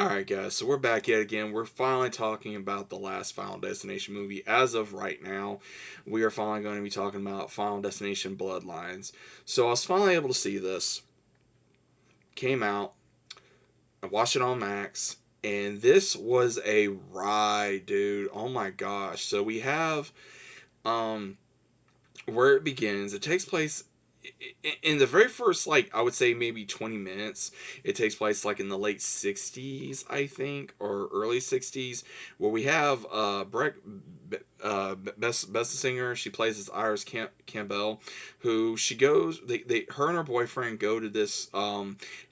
Alright, guys, so we're back yet again. We're finally talking about the last Final Destination movie. As of right now, we are finally going to be talking about Final Destination Bloodlines. So I was finally able to see this. Came out. I watched it on Max. And this was a ride, dude. Oh my gosh. So we have um where it begins. It takes place in the very first, like, I would say maybe 20 minutes. It takes place like in the late 60s, I think, or early 60s, where we have best singer. She plays as Iris Campbell, who she goes, her and her boyfriend go to this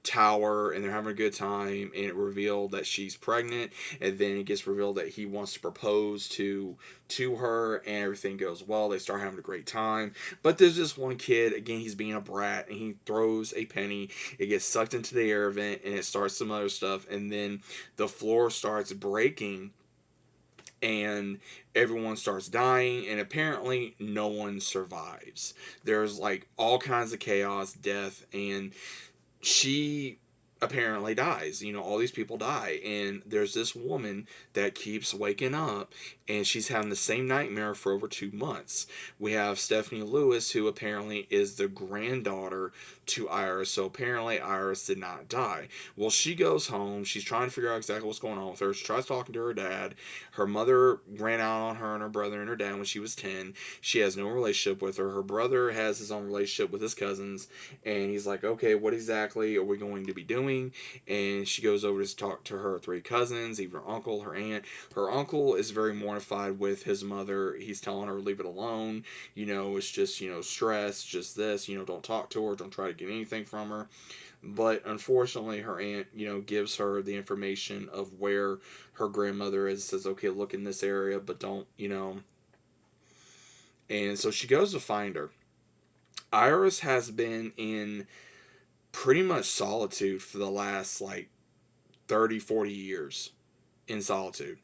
tower, and they're having a good time, and it revealed that she's pregnant, and then it gets revealed that he wants to propose to her, and everything goes well. They start having a great time. But there's this one kid, again, he's being a brat, and he throws a penny. It gets sucked into the air vent, and it starts some other stuff, and then the floor starts breaking, and everyone starts dying, and apparently no one survives. There's like all kinds of chaos, death, and she apparently dies. All these people die, and there's this woman that keeps waking up, and she's having the same nightmare for over 2 months. We have Stephanie Lewis, who apparently is the granddaughter to Iris, so apparently Iris did not die. Well, she goes home. She's trying to figure out exactly what's going on with her. She tries talking to her dad. Her mother ran out on her and her brother and her dad when she was 10. She has no relationship with her. Her brother has his own relationship with his cousins, and he's like, okay, what exactly are we going to be doing? And she goes over to talk to her three cousins, even her uncle, her aunt. Her uncle is very mortified with his mother. He's telling her, leave it alone. It's just, stress, just this, don't talk to her, don't try to get anything from her. But unfortunately, her aunt, gives her the information of where her grandmother is, says, okay, look in this area, but don't. And so she goes to find her. Iris has been in pretty much solitude for the last like 30, 40 years, in solitude,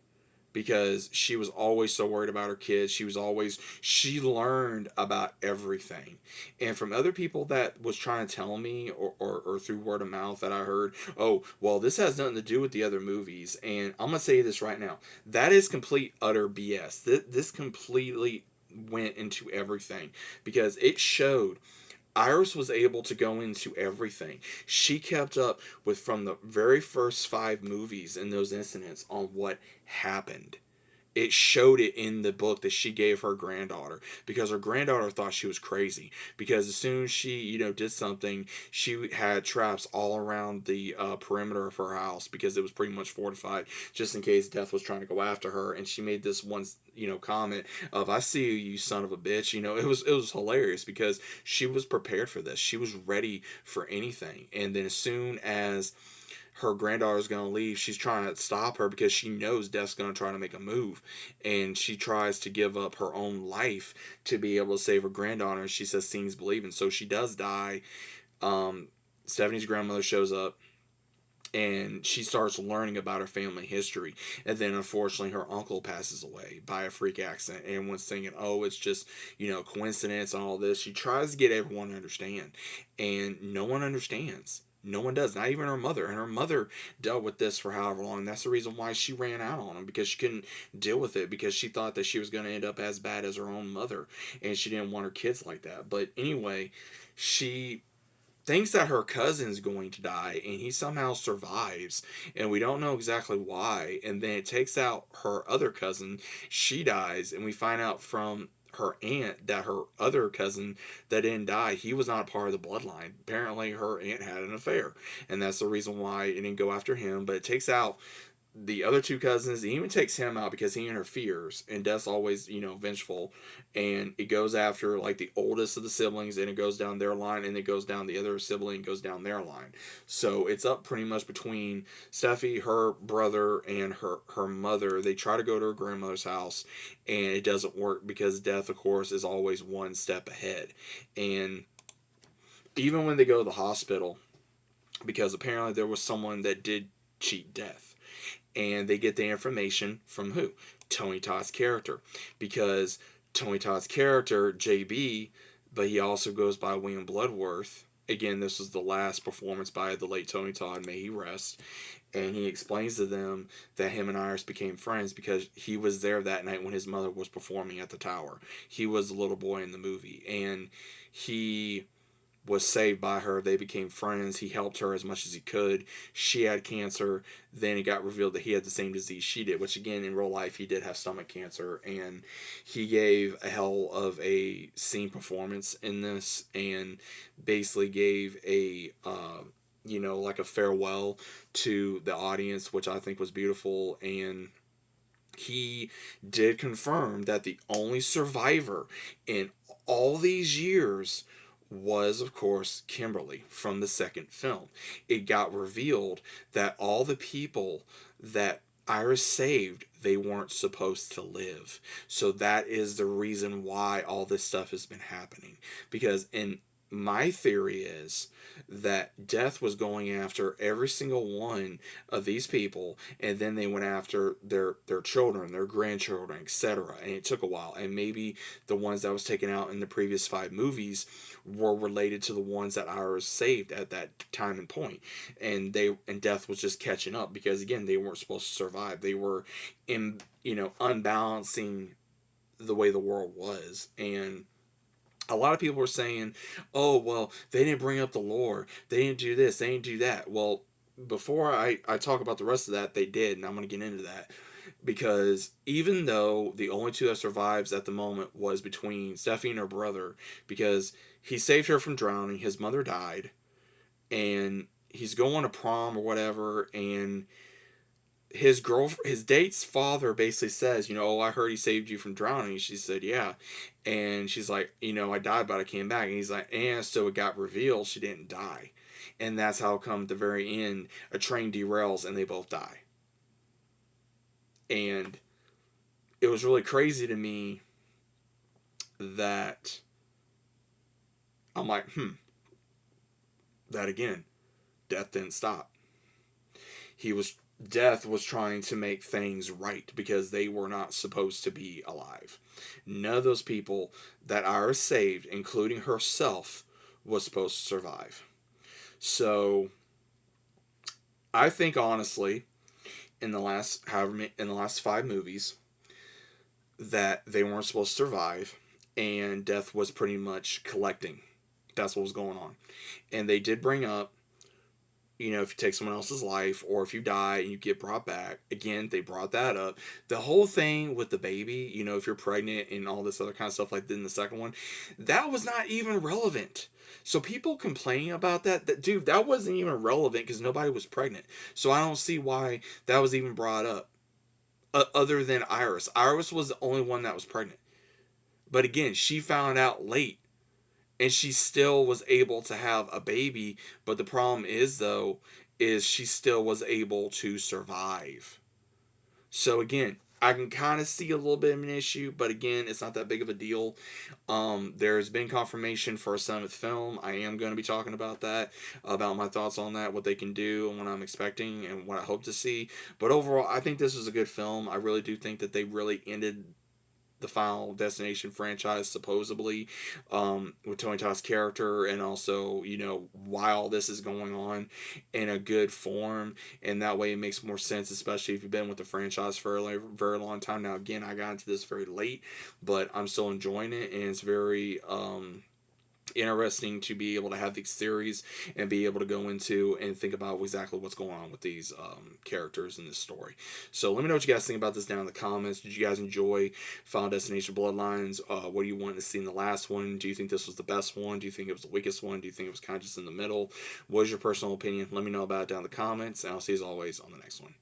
because she was always so worried about her kids. She learned about everything. And from other people that was trying to tell me, or through word of mouth that I heard, oh, well, this has nothing to do with the other movies. And I'm going to say this right now. That is complete, utter BS. This completely went into everything, because it showed Iris was able to go into everything. She kept up with, from the very first five movies and those incidents, on what happened. It showed it in the book that she gave her granddaughter, because her granddaughter thought she was crazy, because as soon as she did something, she had traps all around the perimeter of her house, because it was pretty much fortified, just in case death was trying to go after her. And she made this one comment of, I see you, you son of a bitch. It was hilarious, because she was prepared for this. She was ready for anything. And then as soon as her granddaughter's going to leave, she's trying to stop her, because she knows Death's going to try to make a move. And she tries to give up her own life to be able to save her granddaughter. And she says, seeing's believing. So she does die. Stephanie's grandmother shows up, and she starts learning about her family history. And then unfortunately, her uncle passes away by a freak accident. And everyone's thinking, oh, it's just, coincidence and all this. She tries to get everyone to understand, and no one understands. No one does, not even her mother. And her mother dealt with this for however long. That's the reason why she ran out on him, because she couldn't deal with it, because she thought that she was going to end up as bad as her own mother. And she didn't want her kids like that. But anyway, she thinks that her cousin's going to die, and he somehow survives, and we don't know exactly why. And then it takes out her other cousin. She dies, and we find out from her aunt that her other cousin that didn't die, he was not a part of the bloodline. Apparently her aunt had an affair, and that's the reason why it didn't go after him. But it takes out the other two cousins. It even takes him out because he interferes, and Death's always, vengeful, and it goes after like the oldest of the siblings, and it goes down their line, and it goes down the other sibling, goes down their line. So it's up pretty much between Steffi, her brother, and her mother. They try to go to her grandmother's house, and it doesn't work, because Death, of course, is always one step ahead. And even when they go to the hospital, because apparently there was someone that did cheat Death, and they get the information from who? Tony Todd's character, because Tony Todd's character, JB, but he also goes by William Bloodworth. again, this was the last performance by the late Tony Todd, may he rest. And he explains to them that him and Iris became friends because he was there that night when his mother was performing at the tower. He was the little boy in the movie, and he was saved by her. They became friends. He helped her as much as he could. She had cancer. Then it got revealed that he had the same disease she did, which again, in real life, he did have stomach cancer. And he gave a hell of a scene performance in this, and basically gave a, like a farewell to the audience, which I think was beautiful. And he did confirm that the only survivor in all these years was, of course, Kimberly from the second film. It got revealed that all the people that Iris saved, they weren't supposed to live. So that is the reason why all this stuff has been happening. Because in my theory is that Death was going after every single one of these people, and then they went after their children, their grandchildren, etc. And it took a while, and maybe the ones that was taken out in the previous 5 movies were related to the ones that Iris saved at that time and point, and Death was just catching up because again they weren't supposed to survive. They were unbalancing the way the world was. And a lot of people were saying, oh, well, they didn't bring up the lore. They didn't do this. They didn't do that. Well, before I talk about the rest of that, they did, and I'm going to get into that. Because even though the only 2 that survives at the moment was between Stephanie and her brother, because he saved her from drowning, his mother died, and he's going to prom or whatever, and his date's father basically says, oh, I heard he saved you from drowning. She said, yeah. And she's like, I died, but I came back. And he's like, and so it got revealed she didn't die. And that's how come at the very end, a train derails and they both die. And it was really crazy to me that I'm like, that again, Death didn't stop. Death was trying to make things right because they were not supposed to be alive. None of those people that Iris saved, including herself, was supposed to survive. So I think honestly, in the last 5 movies, that they weren't supposed to survive, and Death was pretty much collecting. That's what was going on. And they did bring up, if you take someone else's life or if you die and you get brought back, again, they brought that up. The whole thing with the baby, if you're pregnant and all this other kind of stuff like that in the second one, that was not even relevant. So people complaining about that, dude, that wasn't even relevant because nobody was pregnant. So I don't see why that was even brought up. Other than Iris. Iris was the only one that was pregnant. But again, she found out late. And she still was able to have a baby, but the problem is she still was able to survive. So again, I can kind of see a little bit of an issue, but again, it's not that big of a deal. There's been confirmation for a 7th film. I am going to be talking about that, about my thoughts on that, what they can do, and what I'm expecting, and what I hope to see. But overall, I think this was a good film. I really do think that they really ended the Final Destination franchise, supposedly, with Tony Todd's character, and also, while this is going on in a good form, and that way it makes more sense, especially if you've been with the franchise for a very long time. Now, again, I got into this very late, but I'm still enjoying it, and it's very, interesting to be able to have these theories and be able to go into and think about exactly what's going on with these characters in this story. So let me know what you guys think about this down in the comments. Did you guys enjoy Final Destination BloodLines? What do you want to see in the last one? Do you think this was the best one? Do you think it was the weakest one? Do you think it was kind of just in the middle? What is your personal opinion? Let me know about it down in the comments, and I'll see you as always on the next one.